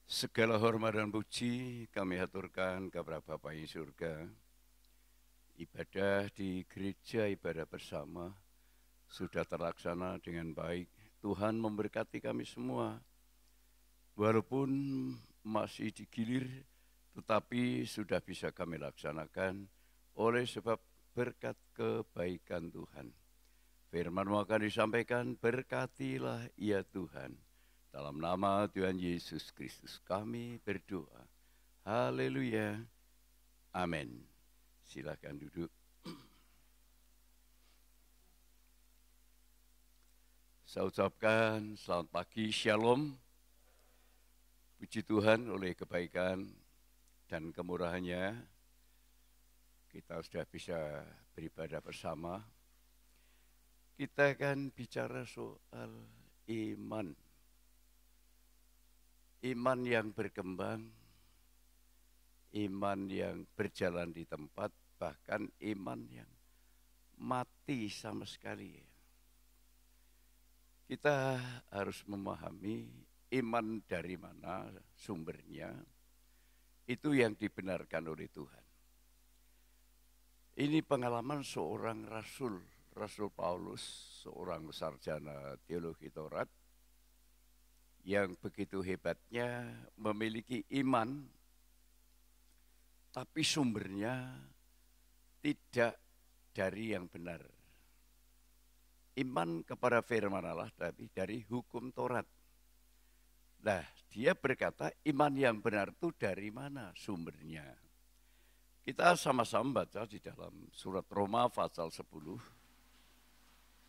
Segala hormat dan puji kami haturkan kepada Bapa yang surga. Ibadah di gereja, ibadah bersama sudah terlaksana dengan baik. Tuhan memberkati kami semua. Walaupun masih digilir, tetapi sudah bisa kami laksanakan oleh sebab berkat kebaikan Tuhan. Firman-Mu akan disampaikan, berkatilah ya Tuhan. Dalam nama Tuhan Yesus Kristus kami berdoa. Haleluya. Amin. Silakan duduk. Saya ucapkan selamat pagi, shalom. Puji Tuhan oleh kebaikan dan kemurahannya kita sudah bisa beribadah bersama. Kita akan bicara soal iman. Iman yang berkembang, iman yang berjalan di tempat, bahkan iman yang mati sama sekali. Kita harus memahami iman dari mana sumbernya, itu yang dibenarkan oleh Tuhan. Ini pengalaman seorang Rasul Paulus, seorang sarjana teologi Taurat, yang begitu hebatnya memiliki iman, tapi sumbernya tidak dari yang benar. Iman kepada firman Allah tapi dari hukum Taurat. Nah, dia berkata iman yang benar itu dari mana sumbernya? Kita sama-sama baca di dalam surat Roma pasal 10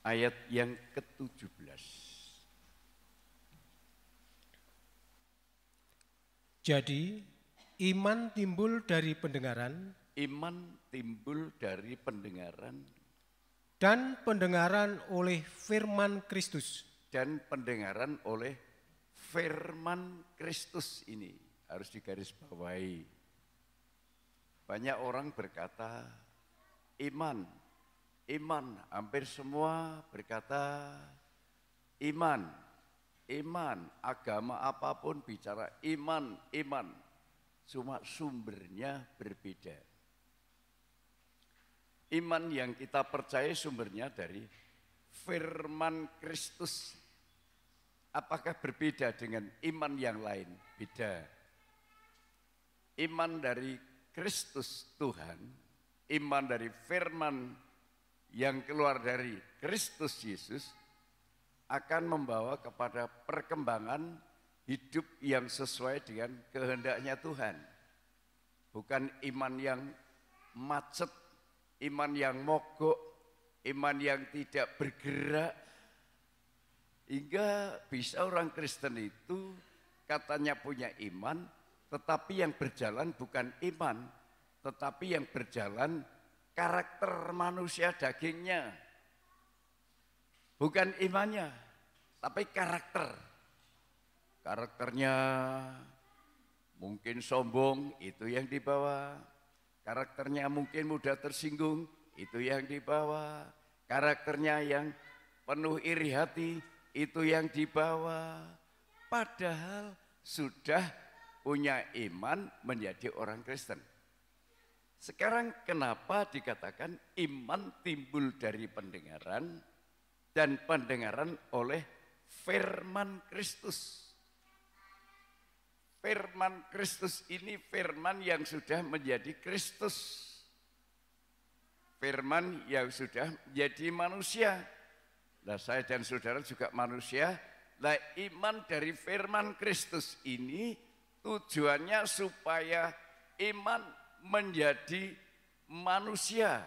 ayat yang ke-17. Jadi, iman timbul dari pendengaran. Iman timbul dari pendengaran. Dan pendengaran oleh firman Kristus. Dan pendengaran oleh firman Kristus ini harus digarisbawahi. Banyak orang berkata iman. Hampir semua berkata iman. Agama apapun bicara iman. Cuma sumbernya berbeda. Iman yang kita percaya sumbernya dari firman Kristus. Apakah berbeda dengan iman yang lain? Beda. Iman dari Kristus Tuhan, iman dari firman yang keluar dari Kristus Yesus akan membawa kepada perkembangan hidup yang sesuai dengan kehendaknya Tuhan. Bukan iman yang macet, iman yang mogok, iman yang tidak bergerak. Hingga bisa orang Kristen itu katanya punya iman, tetapi yang berjalan bukan iman, tetapi yang berjalan karakter manusia dagingnya. Bukan imannya, tapi karakter. Karakternya mungkin sombong, itu yang dibawa. Karakternya mungkin mudah tersinggung, itu yang dibawa. Karakternya yang penuh iri hati, itu yang dibawa. Padahal sudah punya iman menjadi orang Kristen. Sekarang kenapa dikatakan iman timbul dari pendengaran dan pendengaran oleh firman Kristus? Firman Kristus ini firman yang sudah menjadi Kristus. Firman yang sudah menjadi manusia. Nah, saya dan saudara juga manusia. Nah, iman dari firman Kristus ini tujuannya supaya iman menjadi manusia.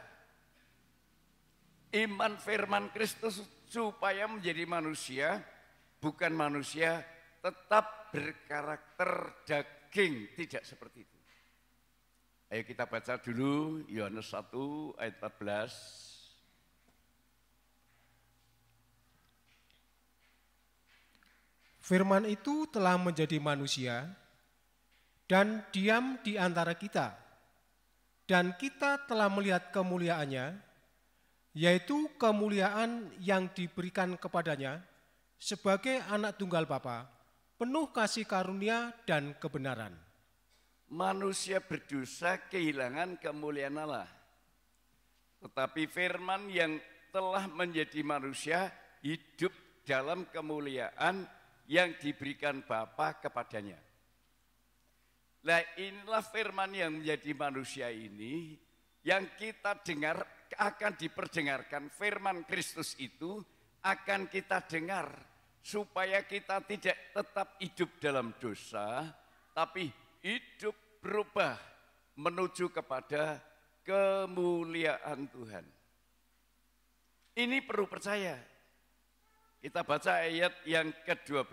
Iman firman Kristus supaya menjadi manusia, bukan manusia tetap berkarakter daging, tidak seperti itu. Ayo kita baca dulu Yohanes 1 ayat 14. Firman itu telah menjadi manusia dan diam di antara kita. Dan kita telah melihat kemuliaannya, yaitu kemuliaan yang diberikan kepadanya sebagai anak tunggal Bapa, penuh kasih karunia dan kebenaran. Manusia berdosa kehilangan kemuliaan Allah. Tetapi firman yang telah menjadi manusia hidup dalam kemuliaan yang diberikan Bapa kepadanya. Nah, inilah firman yang menjadi manusia ini yang kita dengar akan diperdengarkan. Firman Kristus itu akan kita dengar supaya kita tidak tetap hidup dalam dosa, tapi hidup berubah menuju kepada kemuliaan Tuhan. Ini perlu percaya. Kita baca ayat yang ke-12.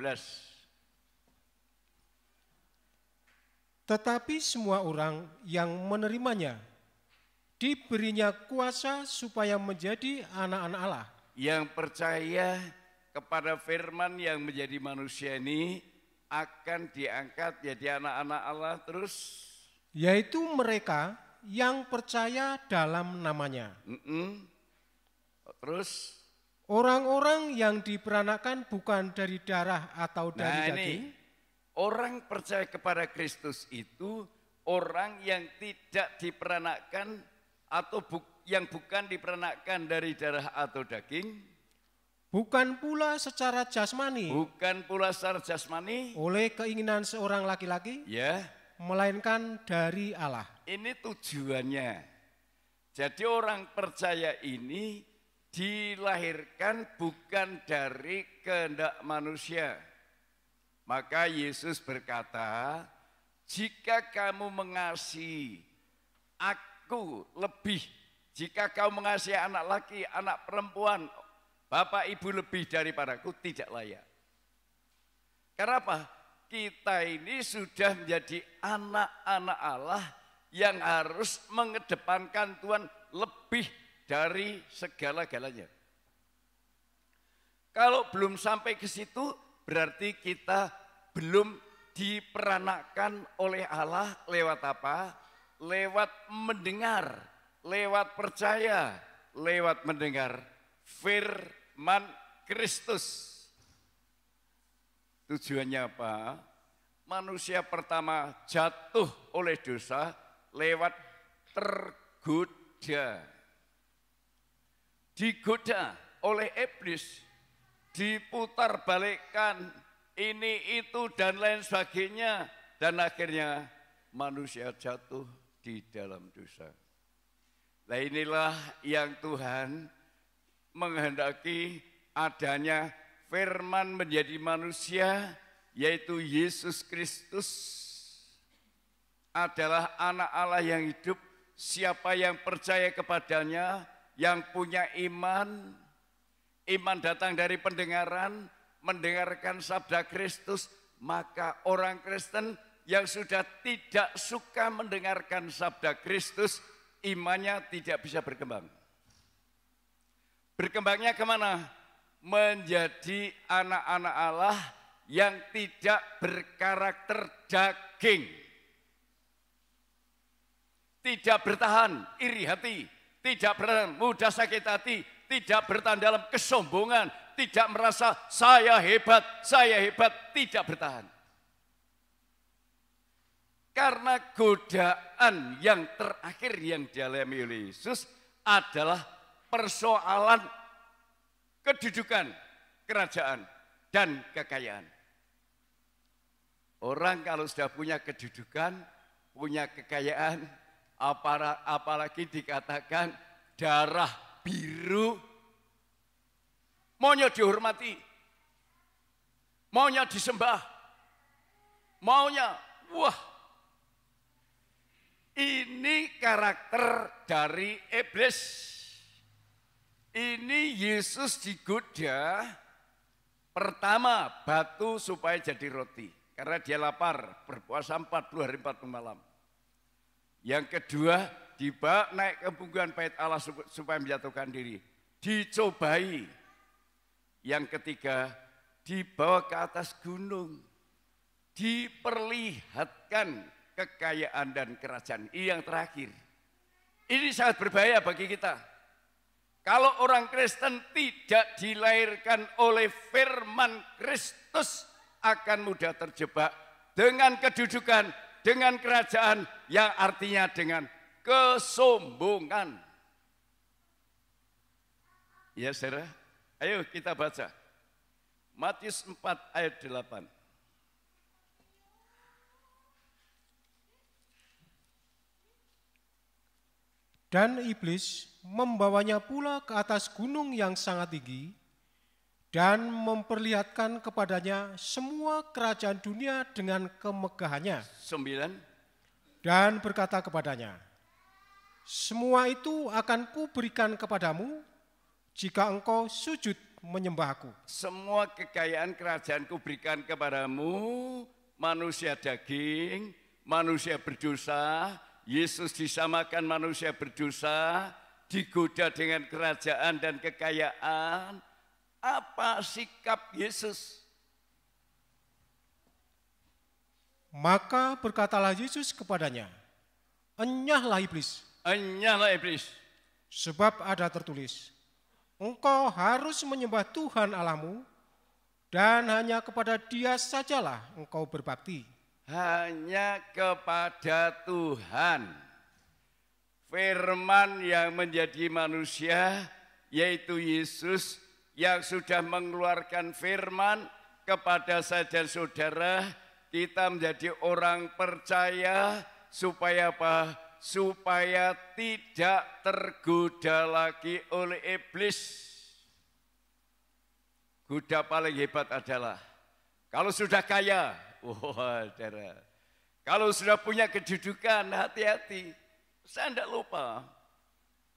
Tetapi semua orang yang menerimanya diberinya kuasa supaya menjadi anak-anak Allah. Yang percaya kepada firman yang menjadi manusia ini akan diangkat jadi anak-anak Allah terus. Yaitu mereka yang percaya dalam namanya. Terus orang-orang yang diperanakkan bukan dari darah atau dari daging. Orang percaya kepada Kristus itu orang yang tidak diperanakkan atau yang bukan diperanakkan dari darah atau daging. Bukan pula secara jasmani. Bukan pula secara jasmani. Oleh keinginan seorang laki-laki. Ya. Melainkan dari Allah. Ini tujuannya. Jadi orang percaya ini dilahirkan bukan dari kehendak manusia. Maka Yesus berkata, jika kamu mengasihi aku lebih, jika kamu mengasihi anak laki, anak perempuan, bapak ibu lebih daripadaku, tidak layak. Karena apa? Kita ini sudah menjadi anak-anak Allah yang harus mengedepankan Tuhan lebih dari segala-galanya. Kalau belum sampai ke situ, berarti kita belum diperanakkan oleh Allah lewat apa? Lewat mendengar, lewat percaya, lewat mendengar firman Kristus. Tujuannya apa? Manusia pertama jatuh oleh dosa lewat tergoda. Digoda oleh iblis. Diputar balikkan ini itu dan lain sebagainya, dan akhirnya manusia jatuh di dalam dosa. Nah, inilah yang Tuhan menghendaki adanya firman menjadi manusia, yaitu Yesus Kristus adalah anak Allah yang hidup. Siapa yang percaya kepadanya, yang punya iman, iman datang dari pendengaran, mendengarkan sabda Kristus, maka orang Kristen yang sudah tidak suka mendengarkan sabda Kristus, imannya tidak bisa berkembang. Berkembangnya kemana? Menjadi anak-anak Allah yang tidak berkarakter daging. Tidak bertahan, iri hati, tidak bertahan, mudah sakit hati, tidak bertahan dalam kesombongan, tidak merasa saya hebat, tidak bertahan. Karena godaan yang terakhir yang dialami oleh Yesus adalah persoalan kedudukan, kerajaan, dan kekayaan. Orang kalau sudah punya kedudukan, punya kekayaan, apalagi dikatakan darah biru, maunya dihormati, maunya disembah, maunya, wah, ini karakter dari iblis. Ini Yesus digoda, pertama batu supaya jadi roti, karena dia lapar, berpuasa 40 hari 40 malam. Yang kedua, dibawa naik ke punggungan bait Allah supaya menjatuhkan diri, dicobai. Yang ketiga, dibawa ke atas gunung, diperlihatkan kekayaan dan kerajaan. Ini yang terakhir. Ini sangat berbahaya bagi kita. Kalau orang Kristen tidak dilahirkan oleh firman Kristus, akan mudah terjebak dengan kedudukan, dengan kerajaan yang artinya dengan kesombongan. Ya saudara, ayo kita baca. Matius 4 ayat 8. Dan iblis membawanya pula ke atas gunung yang sangat tinggi dan memperlihatkan kepadanya semua kerajaan dunia dengan kemegahannya. 9. Dan berkata kepadanya, semua itu akan kuberikan kepadamu jika engkau sujud menyembah aku. Semua kekayaan kerajaan kuberikan kepadamu, manusia daging, manusia berdosa. Yesus disamakan manusia berdosa, digoda dengan kerajaan dan kekayaan. Apa sikap Yesus? Maka berkatalah Yesus kepadanya, enyahlah iblis. Enyahlah iblis. Sebab ada tertulis, engkau harus menyembah Tuhan Allahmu, dan hanya kepada Dia sajalah engkau berbakti. Hanya kepada Tuhan. Firman yang menjadi manusia, yaitu Yesus, yang sudah mengeluarkan firman kepada saya dan saudara, kita menjadi orang percaya, supaya apa? Supaya tidak tergoda lagi oleh iblis. Goda paling hebat adalah, kalau sudah kaya, saudara, kalau sudah punya kedudukan, hati-hati. Saya tidak lupa,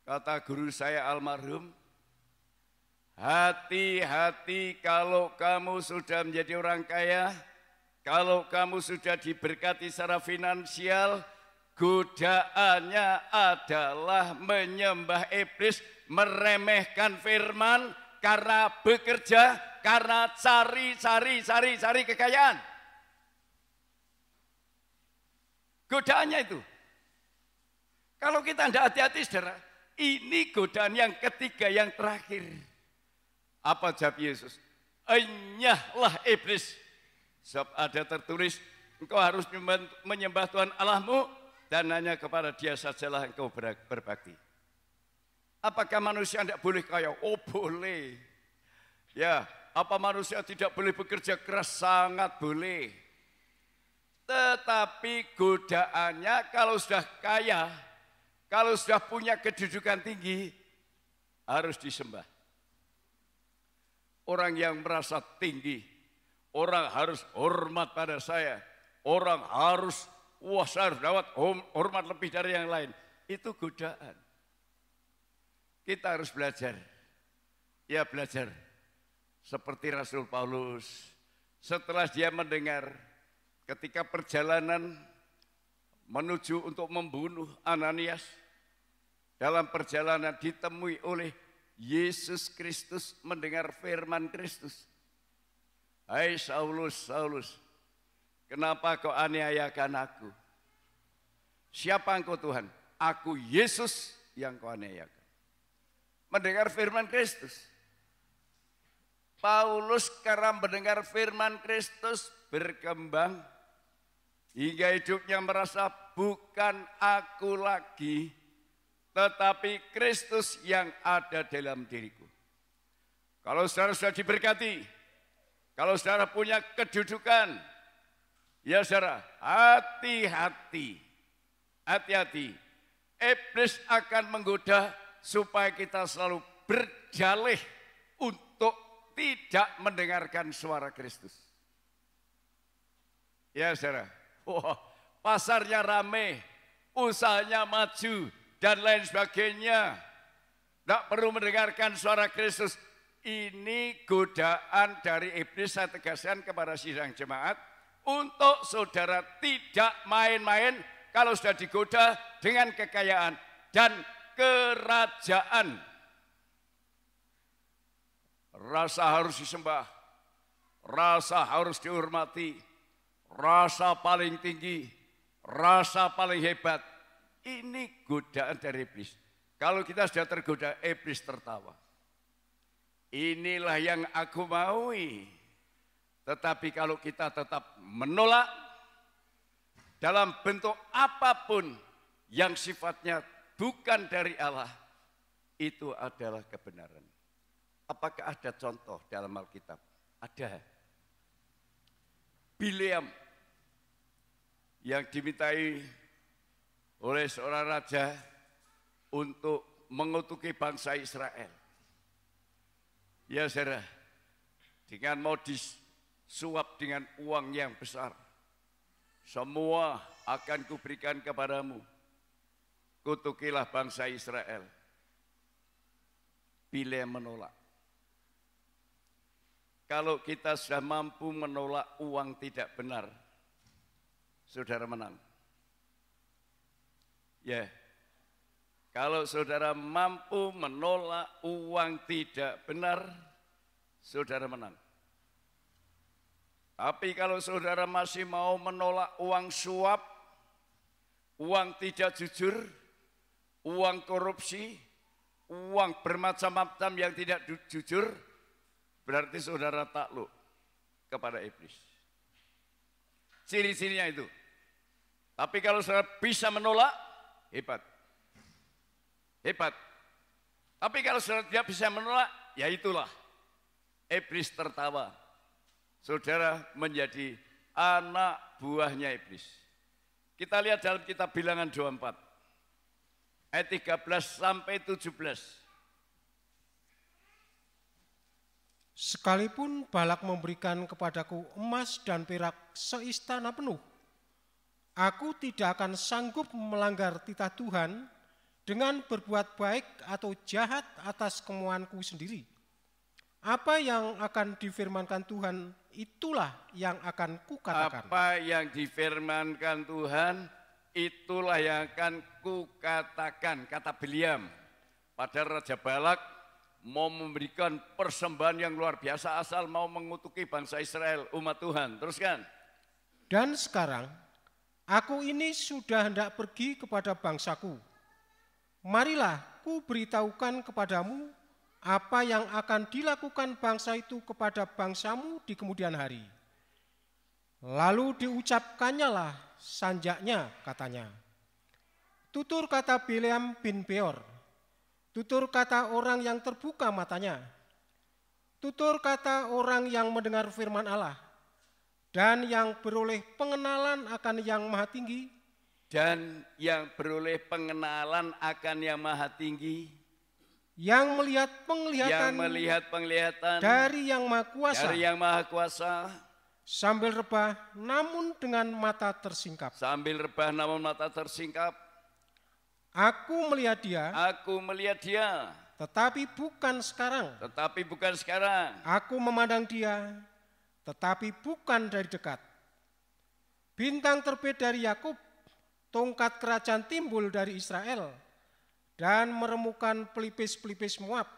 kata guru saya almarhum, hati-hati kalau kamu sudah menjadi orang kaya, kalau kamu sudah diberkati secara finansial, godaannya adalah menyembah iblis, meremehkan firman, karena bekerja, karena cari kekayaan. Godaannya itu. Kalau kita tidak hati-hati, saudara, ini godaan yang ketiga, yang terakhir. Apa jawab Yesus? Enyahlah iblis. Sebab ada tertulis, engkau harus menyembah Tuhan Allahmu, dan hanya kepada Dia sajalah engkau berbakti. Apakah manusia tidak boleh kaya? Oh boleh. Ya, apa manusia tidak boleh bekerja keras? Sangat boleh. Tetapi godaannya kalau sudah kaya, kalau sudah punya kedudukan tinggi, harus disembah. Orang yang merasa tinggi, orang harus hormat pada saya, orang harus, saya harus dapat hormat lebih dari yang lain. Itu godaan. Kita harus belajar. Ya belajar. Seperti Rasul Paulus, setelah dia mendengar ketika perjalanan menuju untuk membunuh Ananias, dalam perjalanan ditemui oleh Yesus Kristus, mendengar firman Kristus. Hai Saulus, Saulus, kenapa kau aniayakan aku? Siapa engkau Tuhan? Aku Yesus yang kau aniayakan. Mendengar firman Kristus. Paulus karena mendengar firman Kristus berkembang, hingga hidupnya merasa bukan aku lagi, tetapi Kristus yang ada dalam diriku. Kalau saudara sudah diberkati, kalau saudara punya kedudukan, ya saudara, hati-hati. Hati-hati. Iblis akan menggoda supaya kita selalu berjalih untuk tidak mendengarkan suara Kristus. Ya saudara, pasarnya rame, usahanya maju, dan lain sebagainya. Tidak perlu mendengarkan suara Kristus. Ini godaan dari iblis, saya tegaskan kepada sidang jemaat, untuk saudara tidak main-main kalau sudah digoda dengan kekayaan dan kerajaan. Rasa harus disembah, rasa harus dihormati, rasa paling tinggi, rasa paling hebat. Ini godaan dari iblis. Kalau kita sudah tergoda, iblis tertawa. Inilah yang aku maui. Tetapi kalau kita tetap menolak dalam bentuk apapun yang sifatnya bukan dari Allah, itu adalah kebenaran. Apakah ada contoh dalam Alkitab? Ada. Bileam yang dimintai oleh seorang raja untuk mengutuki bangsa Israel. Ya saudara, dengan mau disuap dengan uang yang besar, semua akan kuberikan kepadamu. Kutukilah bangsa Israel. Bileam menolak. Kalau kita sudah mampu menolak uang tidak benar, saudara menang. Ya, kalau saudara mampu menolak uang tidak benar, saudara menang. Tapi kalau saudara masih mau menolak uang suap, uang tidak jujur, uang korupsi, uang bermacam-macam yang tidak jujur, berarti saudara takluk kepada iblis. Ciri-cirinya itu. Tapi kalau saudara bisa menolak, hebat. Hebat. Tapi kalau saudara tidak bisa menolak, ya itulah. Iblis tertawa. Saudara menjadi anak buahnya iblis. Kita lihat dalam kitab Bilangan 24. Ayat 13 sampai 17. Sekalipun Balak memberikan kepadaku emas dan perak seistana penuh, aku tidak akan sanggup melanggar titah Tuhan dengan berbuat baik atau jahat atas kemauanku sendiri. Apa yang akan difirmankan Tuhan, itulah yang akan kukatakan. Apa yang difirmankan Tuhan, itulah yang akan kukatakan, kata Bileam. Padahal Raja Balak mau memberikan persembahan yang luar biasa asal mau mengutuki bangsa Israel, umat Tuhan. Teruskan. Dan sekarang, aku ini sudah hendak pergi kepada bangsaku. Marilah ku beritahukan kepadamu apa yang akan dilakukan bangsa itu kepada bangsamu di kemudian hari. Lalu diucapkannya lah sanjaknya, katanya. Tutur kata Bileam bin Beor, tutur kata orang yang terbuka matanya, tutur kata orang yang mendengar firman Allah, dan yang beroleh pengenalan akan yang maha tinggi, dan yang beroleh pengenalan akan yang maha tinggi, yang melihat penglihatan dari yang maha kuasa, sambil rebah namun dengan mata tersingkap. Aku melihat dia, tetapi bukan sekarang. Aku memandang dia, tetapi bukan dari dekat. Bintang terbit dari Yakub, tongkat kerajaan timbul dari Israel, dan meremukan pelipis-pelipis Moab,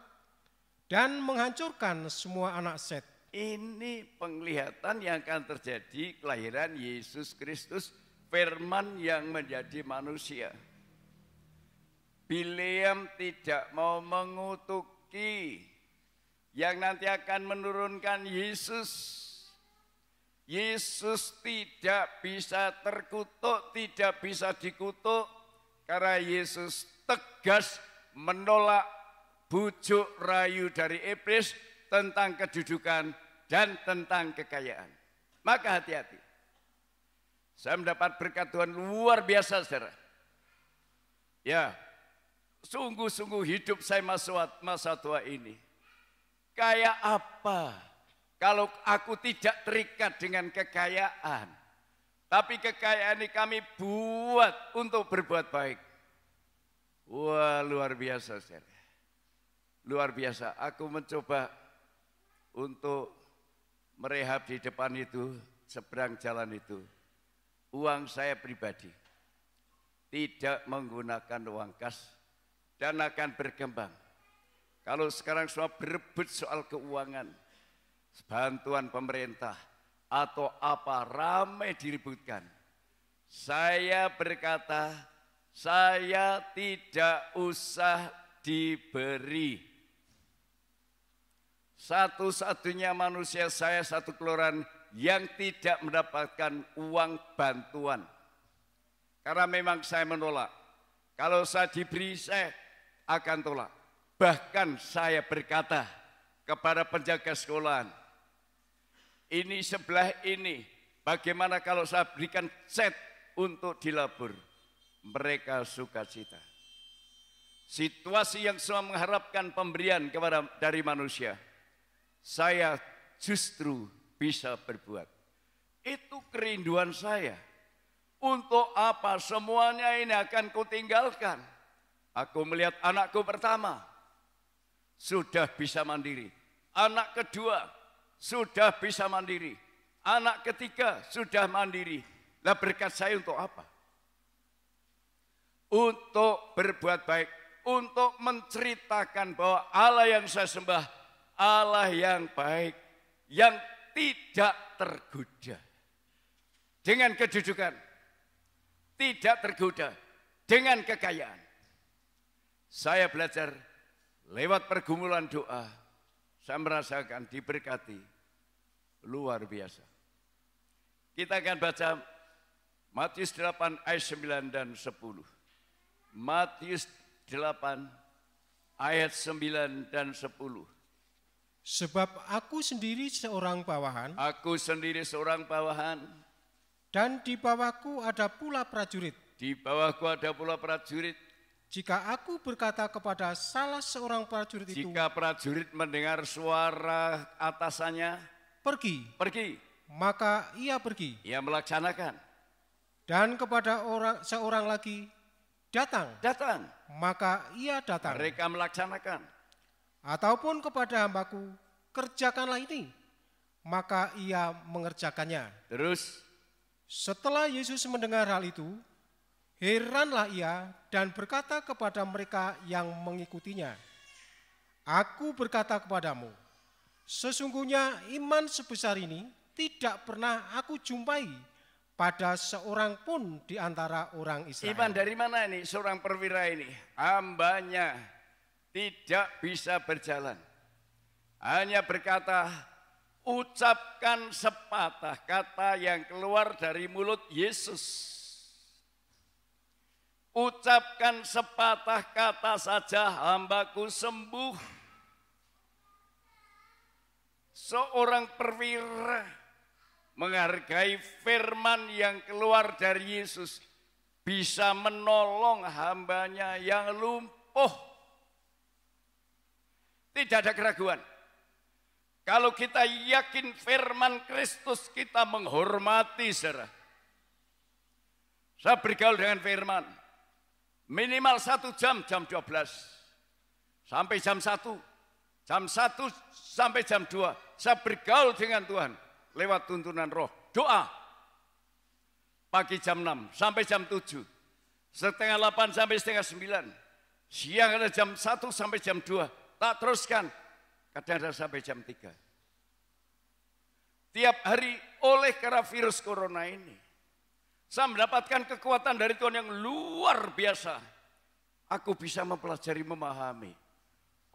dan menghancurkan semua anak Set. Ini penglihatan yang akan terjadi kelahiran Yesus Kristus, firman yang menjadi manusia. Bileam tidak mau mengutuki yang nanti akan menurunkan Yesus. Yesus tidak bisa terkutuk, tidak bisa dikutuk, karena Yesus tegas menolak bujuk rayu dari iblis tentang kedudukan dan tentang kekayaan. Maka hati-hati. Saya mendapat berkat Tuhan luar biasa, saudara. Ya, sungguh-sungguh hidup saya masa tua ini. Kayak apa kalau aku tidak terikat dengan kekayaan? Tapi kekayaan ini kami buat untuk berbuat baik. Wah, luar biasa, saudara. Luar biasa. Aku mencoba untuk merehab di depan itu, seberang jalan itu. Uang saya pribadi. Tidak menggunakan uang kas dan akan berkembang. Kalau sekarang semua berebut soal keuangan, bantuan pemerintah atau apa, ramai diributkan. Saya berkata, saya tidak usah diberi. Satu-satunya manusia saya satu kelurahan yang tidak mendapatkan uang bantuan. Karena memang saya menolak. Kalau saya diberi, saya akan tolak. Bahkan saya berkata kepada penjaga sekolahan, ini sebelah ini, bagaimana kalau saya berikan set untuk dilabur? Mereka sukacita. Situasi yang semua mengharapkan pemberian dari manusia, saya justru bisa berbuat. Itu kerinduan saya. Untuk apa semuanya ini akan kutinggalkan? Aku melihat anakku pertama sudah bisa mandiri. Anak kedua sudah bisa mandiri. Anak ketiga sudah mandiri. Lah berkat saya untuk apa? Untuk berbuat baik. Untuk menceritakan bahwa Allah yang saya sembah, Allah yang baik, yang tidak tergoda dengan kedudukan, tidak tergoda dengan kekayaan. Saya belajar lewat pergumulan doa, saya merasakan diberkati luar biasa. Kita akan baca Matius 8 ayat 9 dan 10. Matius 8 ayat 9 dan 10. Sebab aku sendiri seorang bawahan. Aku sendiri seorang bawahan. Dan di bawahku ada pula prajurit. Di bawahku ada pula prajurit. Jika aku berkata kepada salah seorang prajurit itu, jika prajurit mendengar suara atasannya, pergi, maka ia pergi. Ia melaksanakan. Dan kepada seorang lagi, datang, maka ia datang. Mereka melaksanakan. Ataupun kepada hambaku, kerjakanlah ini, maka ia mengerjakannya. Terus, setelah Yesus mendengar hal itu, heranlah ia dan berkata kepada mereka yang mengikutinya, aku berkata kepadamu, sesungguhnya iman sebesar ini tidak pernah aku jumpai pada seorang pun di antara orang Israel. Iman dari mana ini seorang perwira ini? Hambanya tidak bisa berjalan. Hanya berkata, ucapkan sepatah kata yang keluar dari mulut Yesus. Ucapkan sepatah kata saja, hambaku sembuh. Seorang perwira menghargai firman yang keluar dari Yesus, bisa menolong hambanya yang lumpuh. Tidak ada keraguan. Kalau kita yakin firman Kristus, kita menghormati, saudara. Saya bergaul dengan firman minimal 1 jam, jam 12 sampai jam 1, jam 1 sampai jam 2. Saya bergaul dengan Tuhan lewat tuntunan roh, doa. Pagi jam 6 sampai jam 7, setengah 8 sampai setengah 9, siang ada jam 1 sampai jam 2, tak teruskan, kadang-kadang sampai jam 3. Tiap hari oleh karena virus corona ini, saya mendapatkan kekuatan dari Tuhan yang luar biasa. Aku bisa mempelajari, memahami.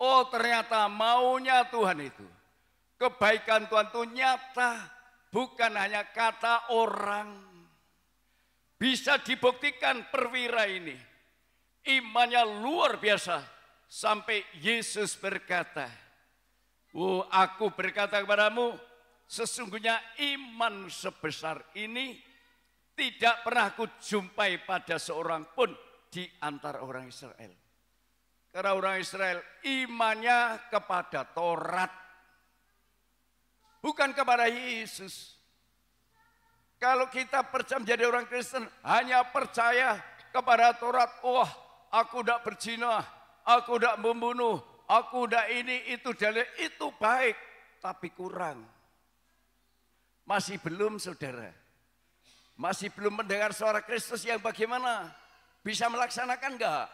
Oh, ternyata maunya Tuhan itu, kebaikan Tuhan itu nyata, bukan hanya kata orang. Bisa dibuktikan perwira ini, imannya luar biasa, sampai Yesus berkata, oh, aku berkata kepadamu, sesungguhnya iman sebesar ini tidak pernah aku jumpai pada seorang pun di antara orang Israel. Karena orang Israel imannya kepada Taurat, bukan kepada Yesus. Kalau kita percaya menjadi orang Kristen, hanya percaya kepada Taurat, wah, aku tidak berzina, aku tidak membunuh, aku tidak ini, itu baik, tapi kurang. Masih belum, saudara. Masih belum mendengar suara Kristus yang bagaimana? Bisa melaksanakan enggak?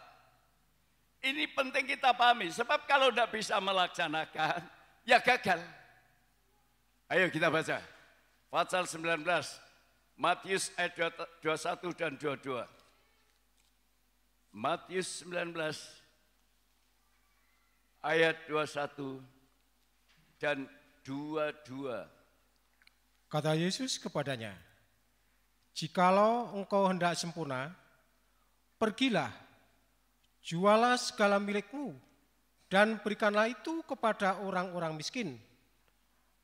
Ini penting kita pahami, sebab kalau tidak bisa melaksanakan, ya gagal. Ayo kita baca. Pasal 19, Matius ayat 21 dan 22. Matius 19, ayat 21 dan 22. Kata Yesus kepadanya, "Jikalau engkau hendak sempurna, pergilah, jualah segala milikmu, dan berikanlah itu kepada orang-orang miskin.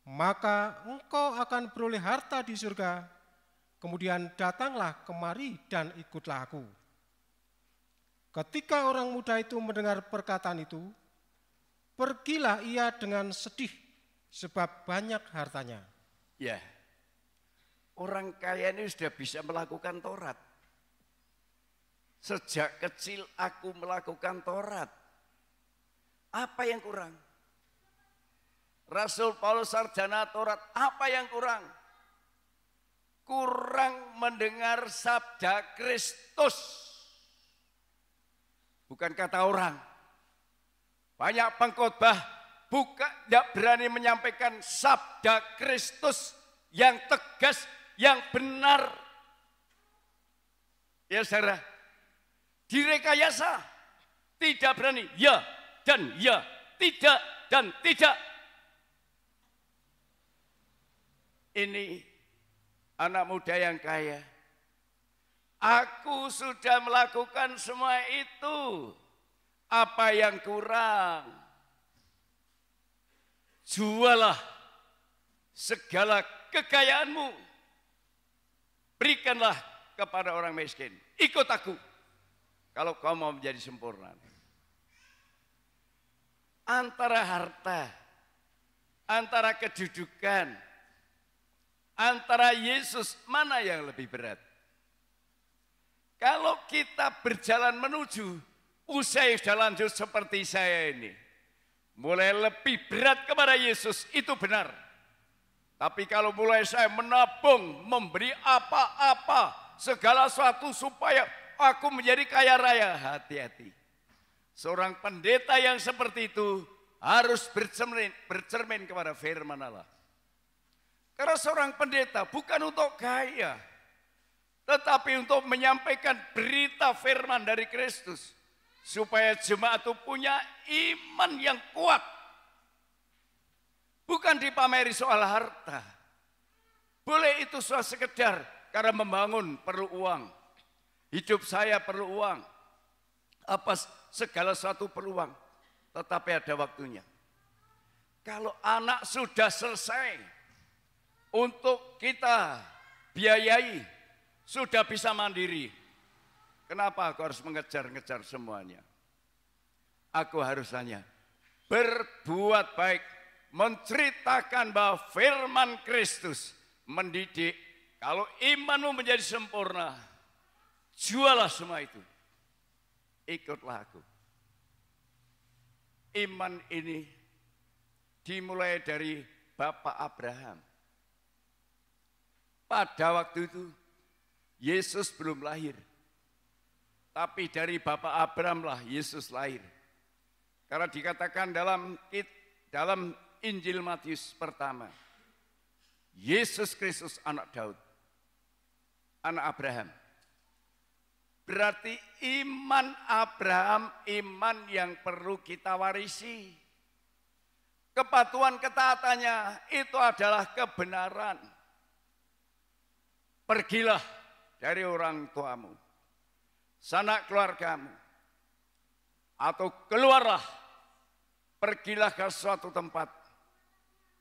Maka engkau akan beroleh harta di surga, kemudian datanglah kemari dan ikutlah aku." Ketika orang muda itu mendengar perkataan itu, pergilah ia dengan sedih, sebab banyak hartanya. Ya, orang kaya ini sudah bisa melakukan Taurat. Sejak kecil aku melakukan Taurat. Apa yang kurang? Rasul Paulus sarjana Taurat, apa yang kurang? Kurang mendengar sabda Kristus. Bukan kata orang. Banyak pengkhotbah tidak berani menyampaikan sabda Kristus yang tegas, yang benar. Ya saudara, direkayasa, tidak berani, ya dan ya, tidak dan tidak. Ini anak muda yang kaya. Aku sudah melakukan semua itu. Apa yang kurang? Jualah segala kekayaanmu. Berikanlah kepada orang miskin. Ikut aku. Kalau kau mau menjadi sempurna. Antara harta, antara kedudukan, antara Yesus, mana yang lebih berat? Kalau kita berjalan menuju usia yang sudah lanjut seperti saya ini, mulai lebih berat kepada Yesus, itu benar. Tapi kalau mulai saya menabung, memberi apa-apa, segala sesuatu supaya aku menjadi kaya raya, hati-hati. Seorang pendeta yang seperti itu harus bercermin kepada firman Allah. Karena seorang pendeta bukan untuk kaya, tetapi untuk menyampaikan berita firman dari Kristus. Supaya jemaat itu punya iman yang kuat. Bukan dipameri soal harta. Boleh itu soal sekedar karena membangun perlu uang. Hidup saya perlu uang. Apa segala sesuatu perlu uang. Tetapi ada waktunya. Kalau anak sudah selesai untuk kita biayai, sudah bisa mandiri. Kenapa aku harus mengejar-ngejar semuanya? Aku harus hanya berbuat baik, menceritakan bahwa firman Kristus mendidik. Kalau imanmu menjadi sempurna, jualah semua itu. Ikutlah aku. Iman ini dimulai dari Bapak Abraham. Pada waktu itu, Yesus belum lahir. Tapi dari Bapak Abraham lah Yesus lahir. Karena dikatakan dalam Injil Matius pertama, Yesus Kristus anak Daud, anak Abraham. Berarti iman Abraham, iman yang perlu kita warisi. Kepatuhan ketaatannya itu adalah kebenaran. Pergilah dari orang tuamu, sanak keluargamu, atau keluarlah, pergilah ke suatu tempat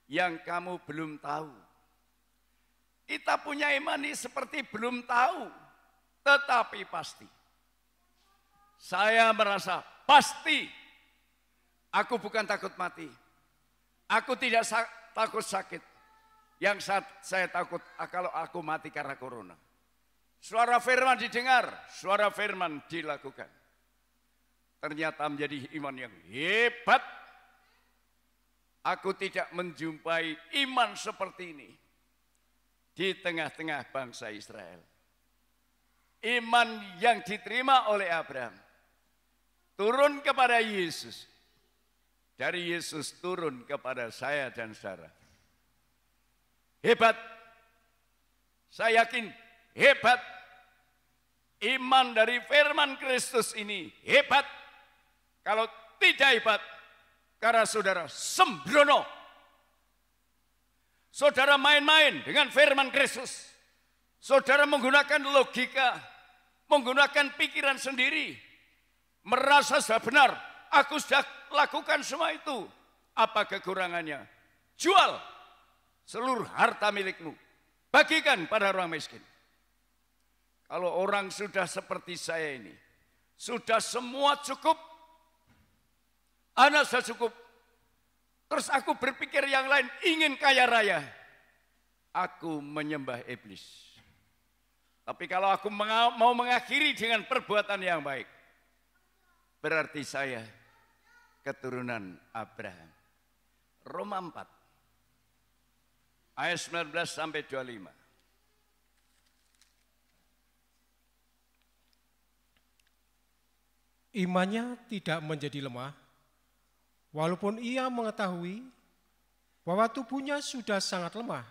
yang kamu belum tahu. Kita punya iman ini seperti belum tahu, tetapi pasti. Saya merasa pasti, aku bukan takut mati, aku tidak takut sakit. Yang saya takut kalau aku mati karena corona. Suara firman didengar, suara firman dilakukan. Ternyata menjadi iman yang hebat. Aku tidak menjumpai iman seperti ini di tengah-tengah bangsa Israel. Iman yang diterima oleh Abraham turun kepada Yesus. Dari Yesus turun kepada saya dan saudara. Hebat. Saya yakin hebat. Iman dari firman Kristus ini hebat. Kalau tidak hebat, karena saudara sembrono. Saudara main-main dengan firman Kristus. Saudara menggunakan logika, menggunakan pikiran sendiri. Merasa sudah benar, aku sudah lakukan semua itu. Apa kekurangannya? Jual seluruh harta milikmu. Bagikan pada orang miskin. Kalau orang sudah seperti saya ini, sudah semua cukup, anak sudah cukup, terus aku berpikir yang lain, ingin kaya raya, aku menyembah iblis. Tapi kalau aku mau mengakhiri dengan perbuatan yang baik, berarti saya keturunan Abraham. Roma 4, ayat 19 sampai 25. Imannya tidak menjadi lemah, walaupun ia mengetahui bahwa tubuhnya sudah sangat lemah,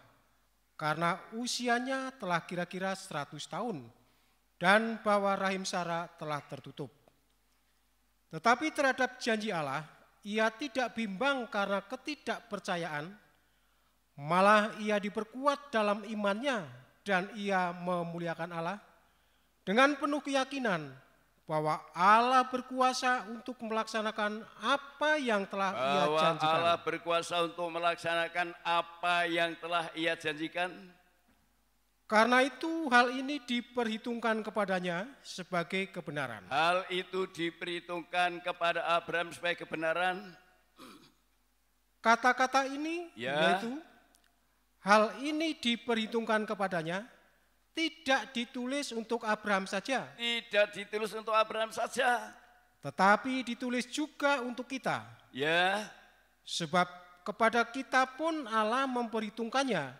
karena usianya telah kira-kira 100 tahun, dan bahwa rahim Sarah telah tertutup. Tetapi terhadap janji Allah, ia tidak bimbang karena ketidakpercayaan, malah ia diperkuat dalam imannya, dan ia memuliakan Allah dengan penuh keyakinan bahwa Allah berkuasa untuk melaksanakan apa yang telah ia janjikan. Bahwa Allah berkuasa untuk melaksanakan apa yang telah ia janjikan. Karena itu hal ini diperhitungkan kepadanya sebagai kebenaran. Hal itu diperhitungkan kepada Abraham sebagai kebenaran. Kata-kata ini yaitu hal ini diperhitungkan kepadanya tidak ditulis untuk Abraham saja. Tidak ditulis untuk Abraham saja. Tetapi ditulis juga untuk kita. Ya. Sebab kepada kita pun Allah memperhitungkannya.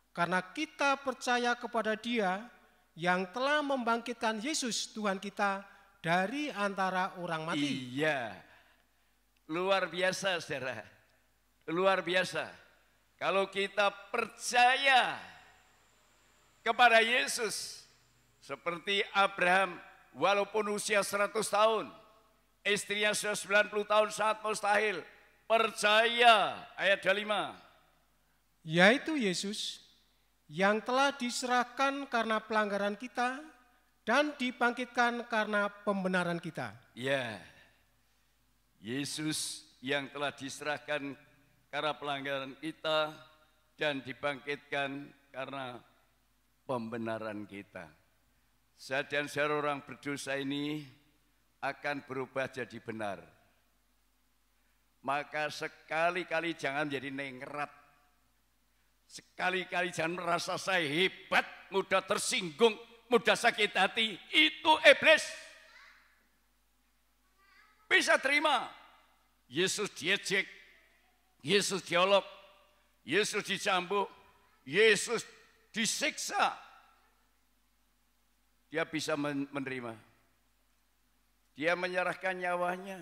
Karena kita percaya kepada Dia yang telah membangkitkan Yesus Tuhan kita dari antara orang mati. Iya. Luar biasa, saudara. Luar biasa. Kalau kita percaya kepada Yesus, seperti Abraham, walaupun usia 100 tahun, istrinya sudah 90 tahun, sangat mustahil. Percaya, ayat 25. Yaitu Yesus yang telah diserahkan karena pelanggaran kita dan dibangkitkan karena pembenaran kita. Ya, Yesus yang telah diserahkan karena pelanggaran kita dan dibangkitkan karena pembenaran kita. Saya dan saudara orang berdosa ini akan berubah jadi benar. Maka sekali-kali jangan jadi nengrat. Sekali-kali jangan merasa saya hebat, mudah tersinggung, mudah sakit hati. Itu iblis. Bisa terima. Yesus diejek, Yesus diolok, Yesus dicambuk, Yesus disiksa, dia bisa menerima. Dia menyerahkan nyawanya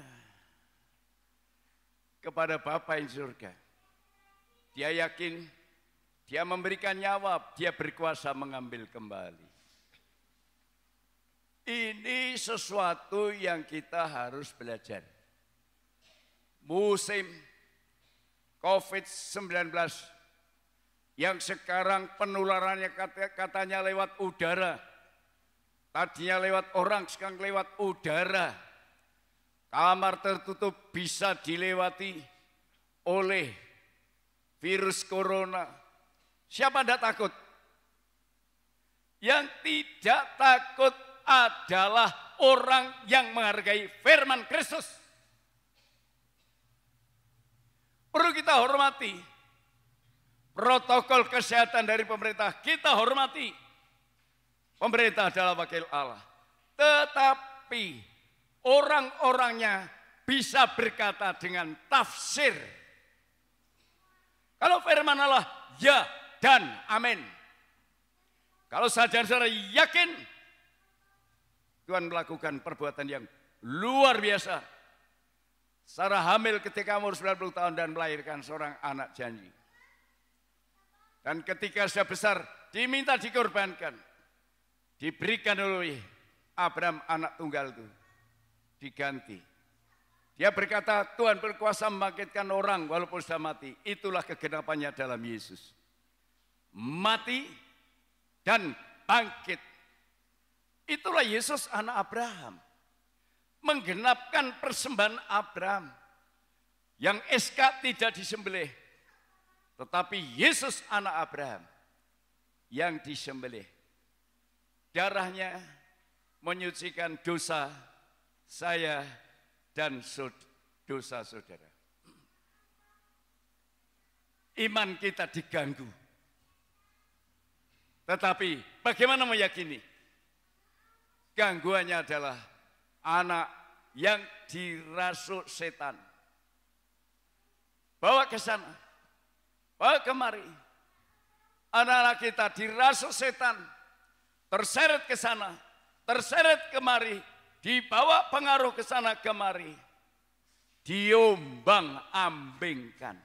kepada Bapa yang di surga. Dia yakin, dia memberikan nyawa, dia berkuasa mengambil kembali. Ini sesuatu yang kita harus belajar. Musim COVID-19 yang sekarang penularannya katanya lewat udara. Tadinya lewat orang, sekarang lewat udara. Kamar tertutup bisa dilewati oleh virus corona. Siapa tidak takut? Yang tidak takut adalah orang yang menghargai firman Kristus. Perlu kita hormati. Protokol kesehatan dari pemerintah kita hormati. Pemerintah adalah wakil Allah. Tetapi orang-orangnya bisa berkata dengan tafsir. Kalau firman Allah ya dan amin. Kalau saudara yakin Tuhan melakukan perbuatan yang luar biasa. Sarah hamil ketika umur 90 tahun dan melahirkan seorang anak janji. Dan ketika sudah besar, diminta dikorbankan. Diberikan oleh Abraham anak tunggal itu. Diganti. Dia berkata, Tuhan berkuasa membangkitkan orang walaupun sudah mati. Itulah kegenapannya dalam Yesus. mati, dan bangkit. Itulah Yesus anak Abraham. Menggenapkan persembahan Abraham. Yang Iskak tidak disembelih. Tetapi Yesus anak Abraham yang disembelih. Darahnya menyucikan dosa saya dan dosa saudara. Iman kita diganggu. Tetapi bagaimana meyakini? Gangguannya adalah anak yang dirasuk setan. Bawa ke sana, bawa kemari. Anak-anak kita dirasuk setan, terseret ke sana, terseret kemari, dibawa pengaruh ke sana kemari, diombang-ambingkan.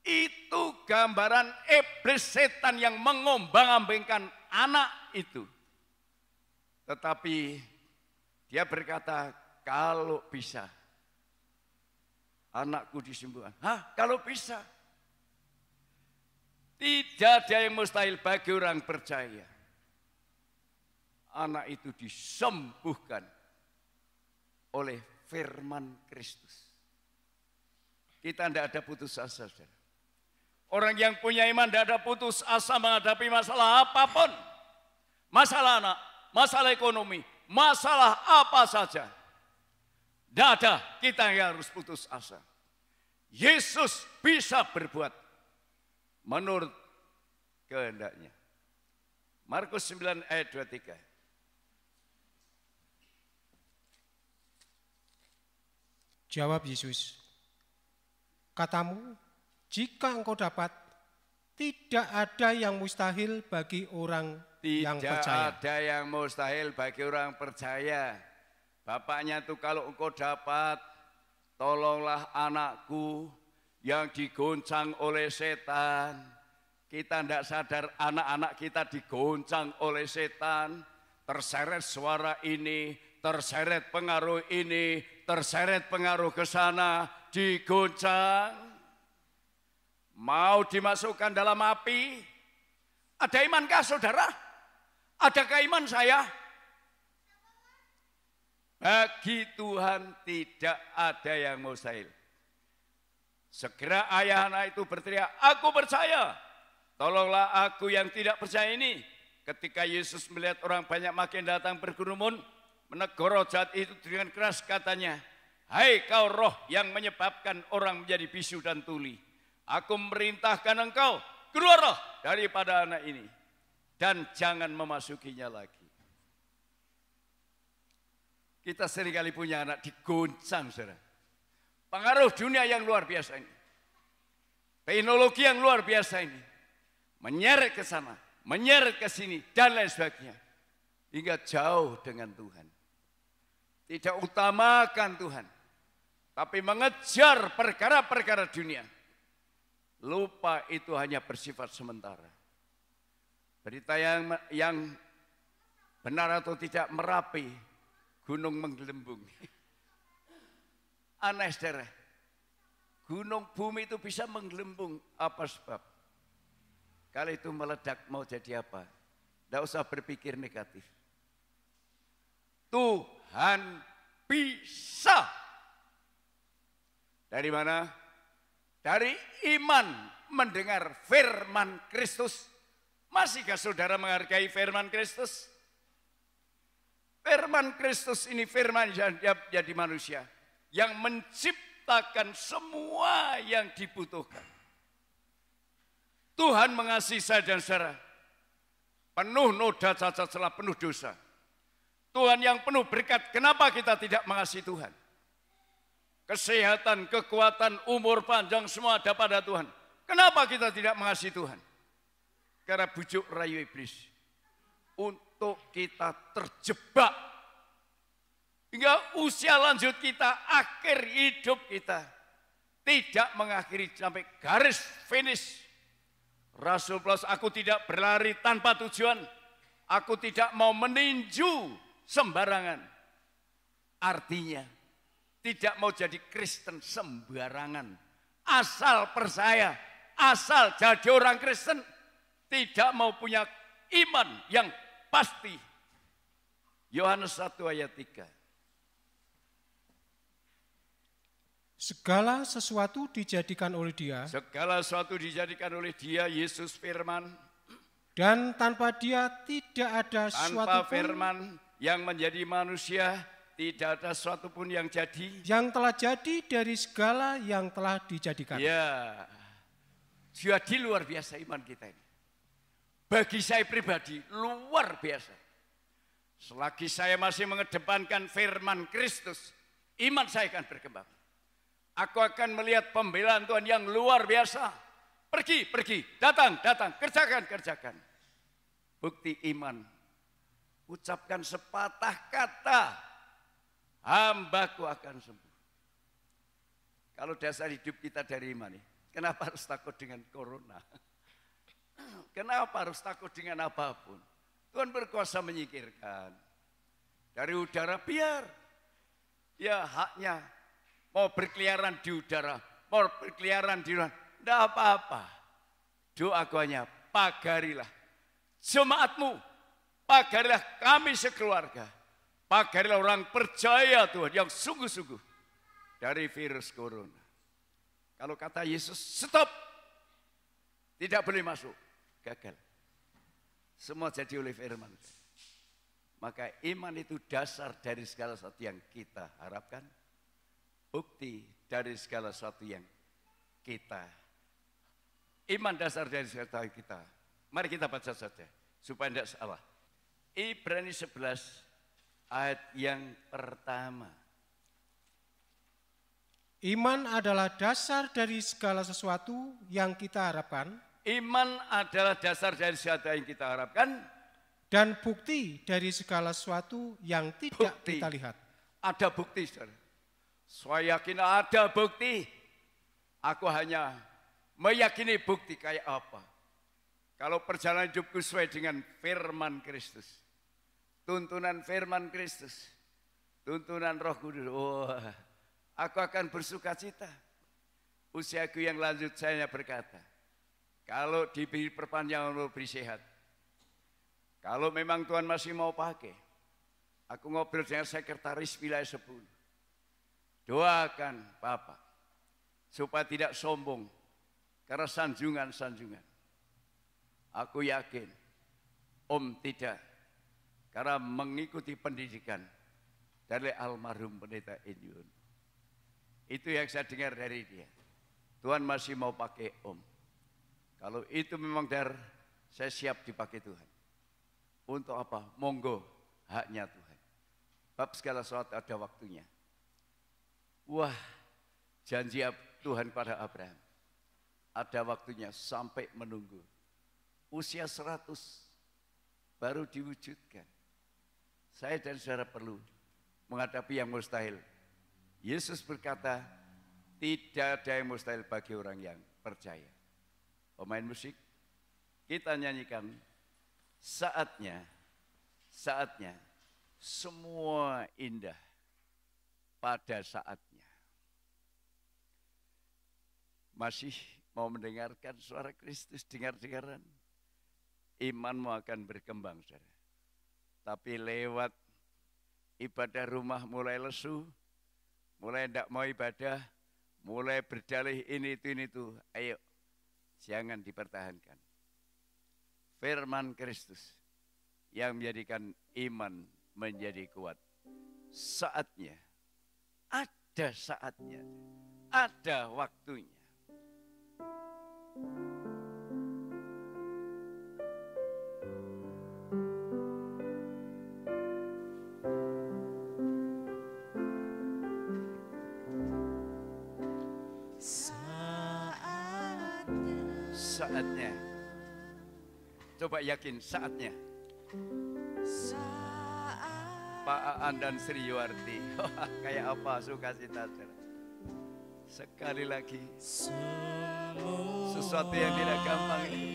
Itu gambaran iblis setan yang mengombang-ambingkan anak itu. Tetapi dia berkata, kalau bisa anakku disembuhkan. Kalau bisa. Tidak ada yang mustahil bagi orang percaya. Anak itu disembuhkan oleh firman Kristus. Kita tidak ada putus asa, saudara. Orang yang punya iman tidak ada putus asa menghadapi masalah apapun. Masalah anak, masalah ekonomi, masalah apa saja. Tidak ada kita yang harus putus asa. Yesus bisa berbuat menurut kehendaknya. Markus 9 ayat 23. Jawab Yesus, katamu, jika engkau dapat, tidak ada yang mustahil bagi orang yang percaya. Tidak ada yang mustahil bagi orang percaya. Bapaknya itu kalau engkau dapat, tolonglah anakku yang digoncang oleh setan. Kita tidak sadar anak-anak kita digoncang oleh setan. Terseret suara ini, terseret pengaruh ini, terseret pengaruh ke sana, digoncang. Mau dimasukkan dalam api? Ada imankah saudara? Adakah iman saya? Bagi Tuhan tidak ada yang mustahil. Segera ayah anak itu berteriak, aku percaya. Tolonglah aku yang tidak percaya ini. Ketika Yesus melihat orang banyak makin datang berkerumun, menegur roh jahat itu dengan keras katanya, hai kau roh yang menyebabkan orang menjadi bisu dan tuli. Aku merintahkan engkau, keluarlah daripada anak ini. Dan jangan memasukinya lagi. Kita seringkali punya anak digoncang, saudara. Pengaruh dunia yang luar biasa ini. Teknologi yang luar biasa ini. Menyeret ke sana, menyeret ke sini, dan lain sebagainya. Hingga jauh dengan Tuhan. Tidak utamakan Tuhan. Tapi mengejar perkara-perkara dunia. Lupa itu hanya bersifat sementara. Berita yang benar atau tidak Merapi, gunung menggelembung. Aneh saudara. Gunung bumi itu bisa menggelembung. Apa sebab? Kalau itu meledak mau jadi apa? Tidak usah berpikir negatif. Tuhan bisa. Dari mana? Dari iman mendengar firman Kristus. Masihkah saudara menghargai firman Kristus? Firman Kristus ini firman yang jadi manusia. Yang menciptakan semua yang dibutuhkan. Tuhan mengasihi saya dan saudara. Penuh noda cacat celah, penuh dosa. Tuhan yang penuh berkat, kenapa kita tidak mengasihi Tuhan? Kesehatan, kekuatan, umur panjang semua ada pada Tuhan. Kenapa kita tidak mengasihi Tuhan? Karena bujuk rayu iblis. Untuk kita terjebak. Hingga usia lanjut kita, akhir hidup kita. Tidak mengakhiri sampai garis finish. Rasul Paulus, aku tidak berlari tanpa tujuan. Aku tidak mau meninju sembarangan. Artinya, tidak mau jadi Kristen sembarangan. Asal percaya asal jadi orang Kristen tidak mau punya iman yang pasti. Yohanes 1 ayat 3. Segala sesuatu dijadikan oleh Dia, Segala sesuatu dijadikan oleh Dia, Yesus firman. dan tanpa Dia tidak ada Tanpa sesuatu pun firman yang menjadi manusia, tidak ada sesuatu pun yang jadi. yang telah jadi dari segala yang telah dijadikan. Ya, jadi luar biasa iman kita ini. Bagi saya pribadi, luar biasa. Selagi saya masih mengedepankan firman Kristus, iman saya akan berkembang. Aku akan melihat pembelaan Tuhan yang luar biasa. Pergi, datang, kerjakan. Bukti iman. Ucapkan sepatah kata, hambaku akan sembuh. Kalau dasar hidup kita dari iman, kenapa harus takut dengan corona? Kenapa harus takut dengan apapun? Tuhan berkuasa menyingkirkan. Dari udara biar ya haknya mau berkeliaran di udara, mau berkeliaran di luar, tidak apa-apa. Doaku hanya pagarilah jemaatmu, pagarilah kami sekeluarga, pagarilah orang percaya Tuhan yang sungguh-sungguh dari virus corona. Kalau kata Yesus stop, tidak boleh masuk, gagal. Semua jadi oleh firman. Maka iman itu dasar dari segala sesuatu yang kita harapkan. Bukti dari segala sesuatu yang kita. Iman dasar dari segala sesuatu yang kita. Mari kita baca saja. Supaya tidak salah. Ibrani 11 ayat yang pertama. Iman adalah dasar dari segala sesuatu yang kita harapkan. Iman adalah dasar dari segala yang kita harapkan. Dan bukti dari segala sesuatu yang tidak Bukti. kita lihat. Ada bukti, saudara. Saya yakin ada bukti. Aku hanya meyakini bukti kayak apa. Kalau perjalanan hidupku sesuai dengan firman Kristus. Tuntunan firman Kristus. Tuntunan Roh Kudus. Aku akan bersuka cita. Usiaku yang lanjut saya berkata. Kalau diberi perpanjangan umur, beri sehat. Kalau memang Tuhan masih mau pakai, aku ngobrol dengan sekretaris wilayah 10. Doakan Bapak, supaya tidak sombong, karena sanjungan-sanjungan. Aku yakin, Om tidak, karena mengikuti pendidikan dari almarhum pendeta Indion. Itu yang saya dengar dari dia. Tuhan masih mau pakai Om. Kalau itu memang saya siap dipakai Tuhan. Untuk apa? Monggo, haknya Tuhan. Bab segala sesuatu ada waktunya. Wah, janji Tuhan pada Abraham. Ada waktunya sampai menunggu. Usia 100 baru diwujudkan. Saya dan saudara perlu menghadapi yang mustahil. Yesus berkata, tidak ada yang mustahil bagi orang yang percaya. Pemain musik, kita nyanyikan saatnya semua indah pada saatnya. Masih mau mendengarkan suara Kristus, dengar-dengaran, imanmu akan berkembang, saudara. Tapi lewat ibadah rumah mulai lesu, mulai tidak mau ibadah, mulai berdalih ini itu, ayo. Jangan dipertahankan. Firman Kristus yang menjadikan iman menjadi kuat. Saatnya, ada saatnya, ada waktunya. Saatnya. Coba yakin saatnya. Pak Aan dan Sri Yuwarti. Kayak apa sukacita. Sekali lagi. Sesuatu yang tidak gampang itu.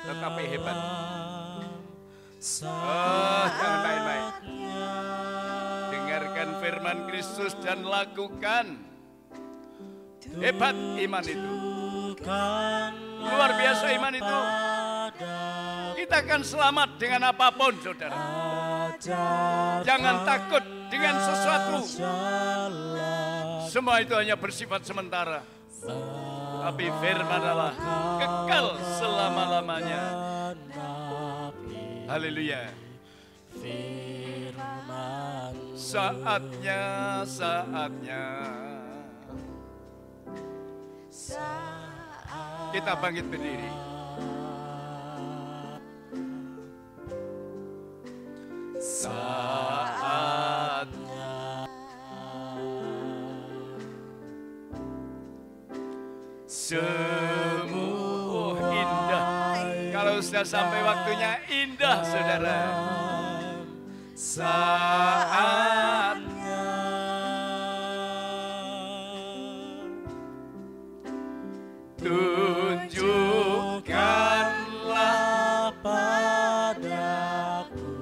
Tetapi hebat. Jangan main-main. Dengarkan firman Kristus dan lakukan. Hebat iman itu. Luar biasa iman itu. Kita akan selamat dengan apapun, saudara. Jangan takut dengan sesuatu. Semua itu hanya bersifat sementara. Tapi firman Allah kekal selama-lamanya. Haleluya. Saatnya kita bangkit berdiri. Saatnya semua indah. Kalau sudah sampai waktunya indah, saudara. Saatnya tunjukkanlah padaku,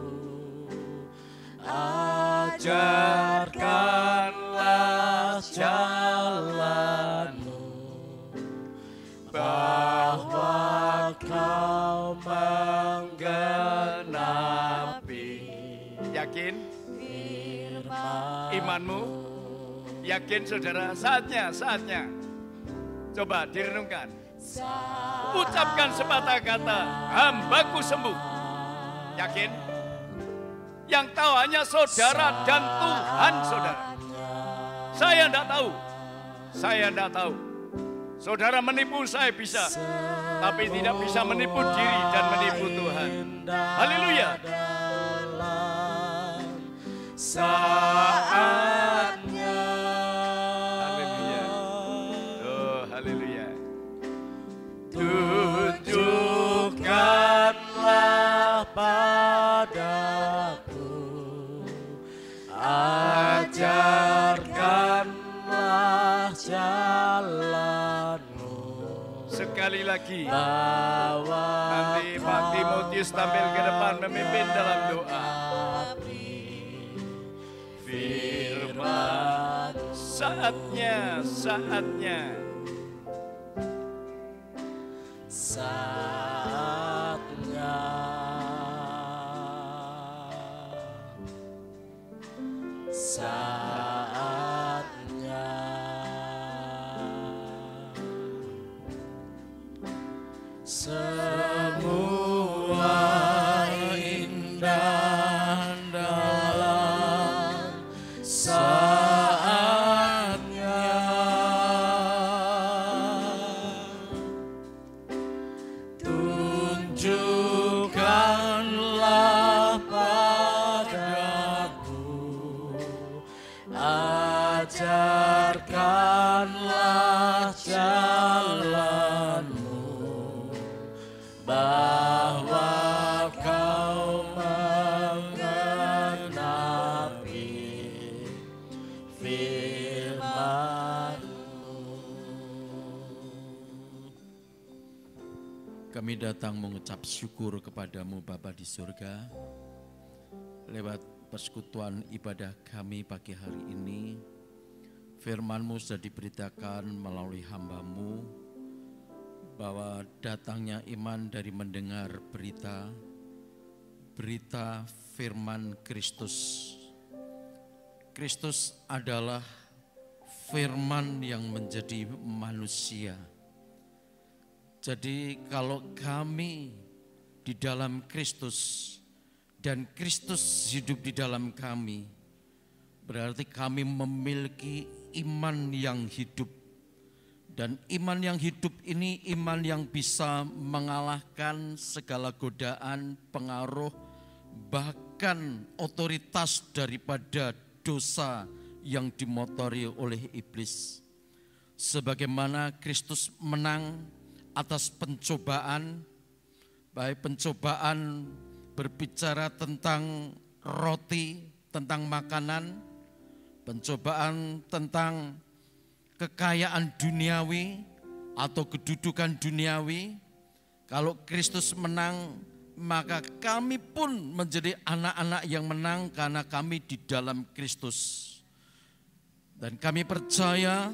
ajarkanlah jalanmu, bahwa kau menggenapi. Yakin? Imanmu? Yakin, saudara? Saatnya. Coba direnungkan. Ucapkan sepatah kata, hambaku sembuh. Yakin? Yang tahu hanya saudara dan Tuhan saudara. Saya tidak tahu. Saudara menipu saya bisa, tapi tidak bisa menipu diri dan menipu Tuhan. Haleluya. Saatnya. Haleluya. Oh, haleluya. Tunjukkanlah padaku, ajarkanlah jalanmu. Sekali lagi, nanti Pak Timotius tampil ke depan memimpin dalam doa. Firman, saatnya. Semua indah dalam saatnya. Tunjukkanlah padaku, ajarkanlah jalanmu, bahwa kau menggenapi firman-Mu. Kami datang mengucap syukur kepadamu Bapa di surga, lewat persekutuan ibadah kami pagi hari ini, firman-Mu sudah diberitakan melalui hamba-Mu, bahwa datangnya iman dari mendengar berita firman Kristus. Kristus adalah firman yang menjadi manusia. Jadi kalau kami di dalam Kristus dan Kristus hidup di dalam kami, berarti kami memiliki iman yang hidup. Dan iman yang hidup ini iman yang bisa mengalahkan segala godaan, pengaruh, bahkan otoritas daripada dosa yang dimotori oleh iblis. Sebagaimana Kristus menang atas pencobaan, baik pencobaan berbicara tentang roti, tentang makanan, pencobaan tentang kekayaan duniawi atau kedudukan duniawi. Kalau Kristus menang, maka kami pun menjadi anak-anak yang menang karena kami di dalam Kristus. Dan kami percaya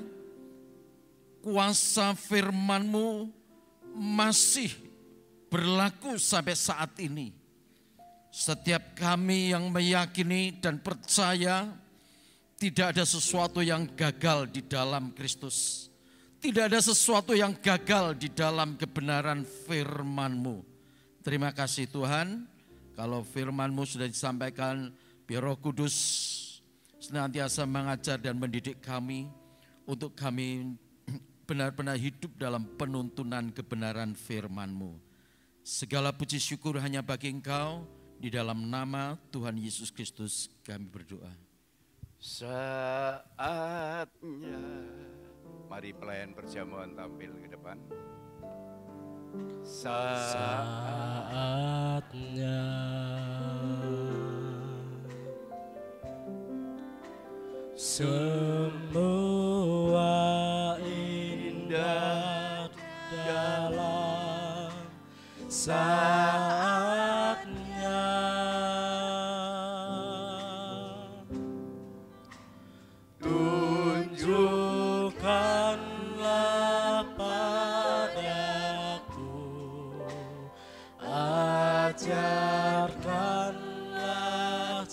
kuasa firman-Mu masih berlaku sampai saat ini. Setiap kami yang meyakini dan percaya tidak ada sesuatu yang gagal di dalam Kristus. Tidak ada sesuatu yang gagal di dalam kebenaran firman-Mu. Terima kasih Tuhan, kalau firman-Mu sudah disampaikan, biar Roh Kudus senantiasa mengajar dan mendidik kami untuk kami benar-benar hidup dalam penuntunan kebenaran firman-Mu. Segala puji syukur hanya bagi Engkau, di dalam nama Tuhan Yesus Kristus kami berdoa. Saatnya, mari pelayan perjamuan tampil ke depan. Saatnya semua indah dalam saatnya, tunjukkanlah padaku, ajarkanlah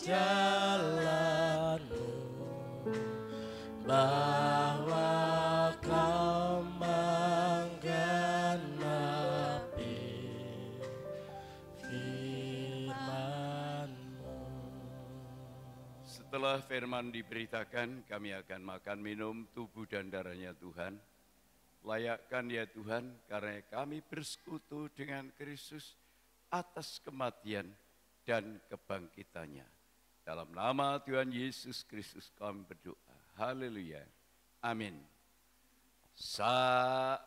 jalan-Mu, bahwa Kau menggenapi firman-Mu. Setelah firman diberitakan, kami akan makan minum tubuh dan darahnya Tuhan. Layakkan ya Tuhan, karena kami bersekutu dengan Kristus atas kematian dan kebangkitannya. Dalam nama Tuhan Yesus Kristus kami berdoa. Haleluya. Amin. Saatnya.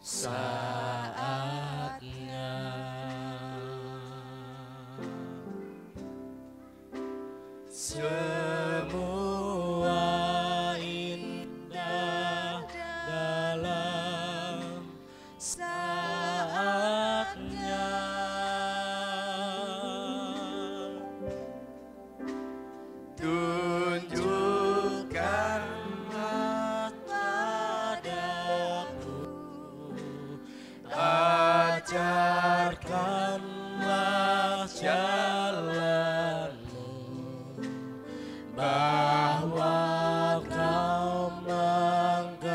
Saatnya semua indah dalam saatnya, tunjukkanlah padaku, ajarkanlah jalan-Mu, bahwa Kau menggenapi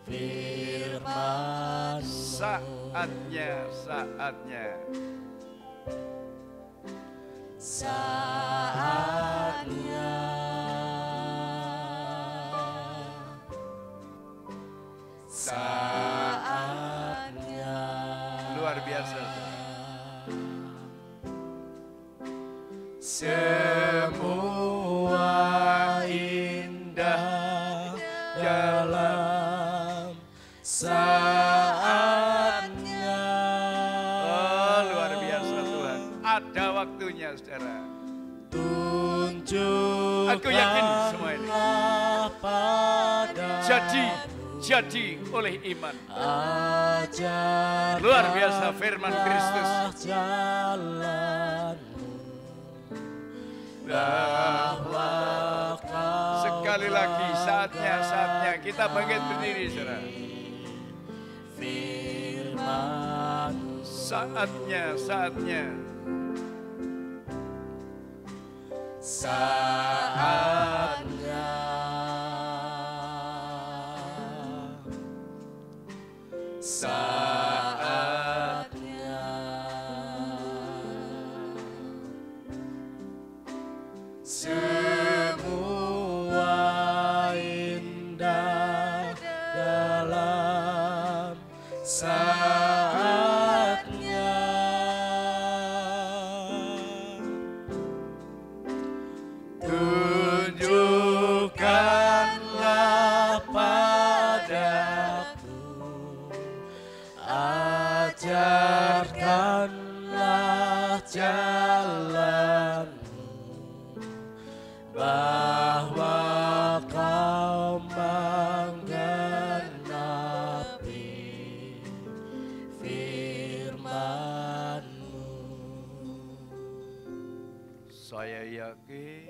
firman-Mu. Saatnya, saatnya. Saatnya saatnya Luar biasa. semua indah dalam saatnya. Oh, luar biasa Tuhan. Ada waktunya, saudara. Aku yakin semua ini. Jadi oleh iman. Luar biasa firman Kristus. Sekali lagi saatnya kita bangkit berdiri, saudara. Saatnya. Saatnya semua indah dalam saatnya, tunjukkanlah padaku, ajarkanlah jalan-Mu, bahwa Kau menggenapi firman-Mu. Saya yakin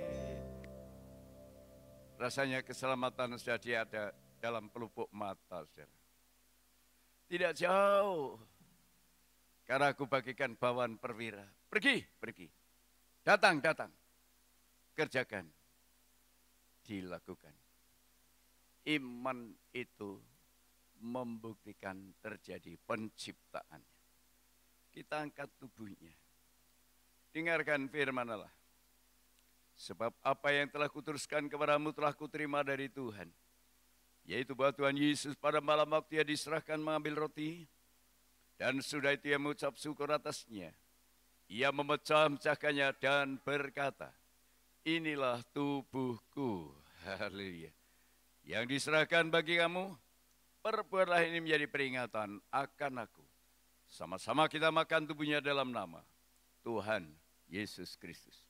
rasanya keselamatan sudah ada dalam pelupuk mata, saudara. Tidak jauh. Karena aku bagikan bawaan perwira. Pergi, pergi. Datang, datang. Kerjakan. Dilakukan. Iman itu membuktikan terjadi penciptaannya. Kita angkat tubuhnya. Dengarkan firman Allah. Sebab apa yang telah kuteruskan kepadamu telah kuterima dari Tuhan. Yaitu bahwa Tuhan Yesus pada malam waktu ia diserahkan mengambil roti. Dan sudah itu ia mengucap syukur atasnya. Ia memecah-mecahkannya dan berkata, inilah tubuhku. Haleluya. Yang diserahkan bagi kamu, perbuatlah ini menjadi peringatan akan aku. Sama-sama kita makan tubuhnya dalam nama Tuhan Yesus Kristus.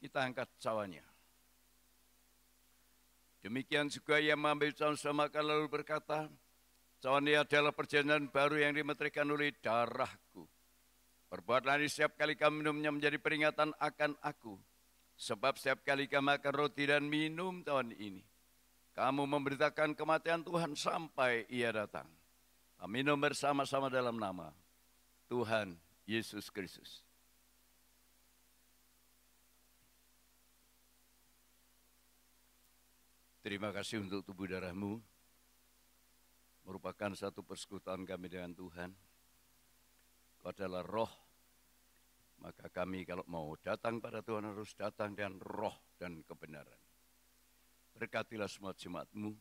Kita angkat cawannya. Demikian juga ia mengambil cawan setelah makan lalu berkata, cawan ini adalah perjanjian baru yang dimeteraikan oleh darahku. Perbuatlah ini setiap kali kamu minumnya menjadi peringatan akan aku. Sebab setiap kali kamu makan roti dan minum cawan ini, kamu memberitakan kematian Tuhan sampai ia datang. Kami minum bersama-sama dalam nama Tuhan Yesus Kristus. Terima kasih untuk tubuh darahmu, merupakan satu persekutuan kami dengan Tuhan. Kau adalah roh, maka kami kalau mau datang pada Tuhan harus datang dengan roh dan kebenaran. Berkatilah semua jemaatmu,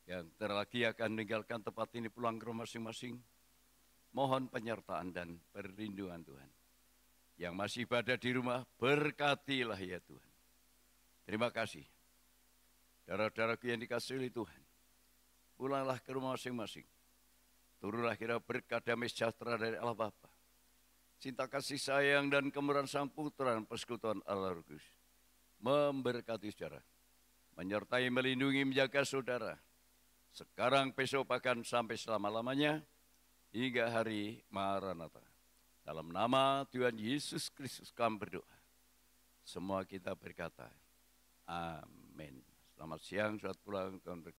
yang terlagi akan meninggalkan tempat ini pulang ke rumah masing-masing. Mohon penyertaan dan perlindungan Tuhan. Yang masih ibadah di rumah, berkatilah ya Tuhan. Terima kasih. Saudara-saudaraku yang dikasihi oleh Tuhan, pulanglah ke rumah masing-masing. Turunlah kira berkat damai sejahtera dari Allah Bapa, cinta kasih sayang dan kemurahan Sang Putra dan persekutuan Allah Roh Kudus memberkati saudara, menyertai, melindungi, menjaga saudara, sekarang, besok, bahkan sampai selama-lamanya, hingga hari Maranatha. Dalam nama Tuhan Yesus Kristus kami berdoa. Semua kita berkata, amin. Selamat siang, selamat pulang, Tuhan berkati.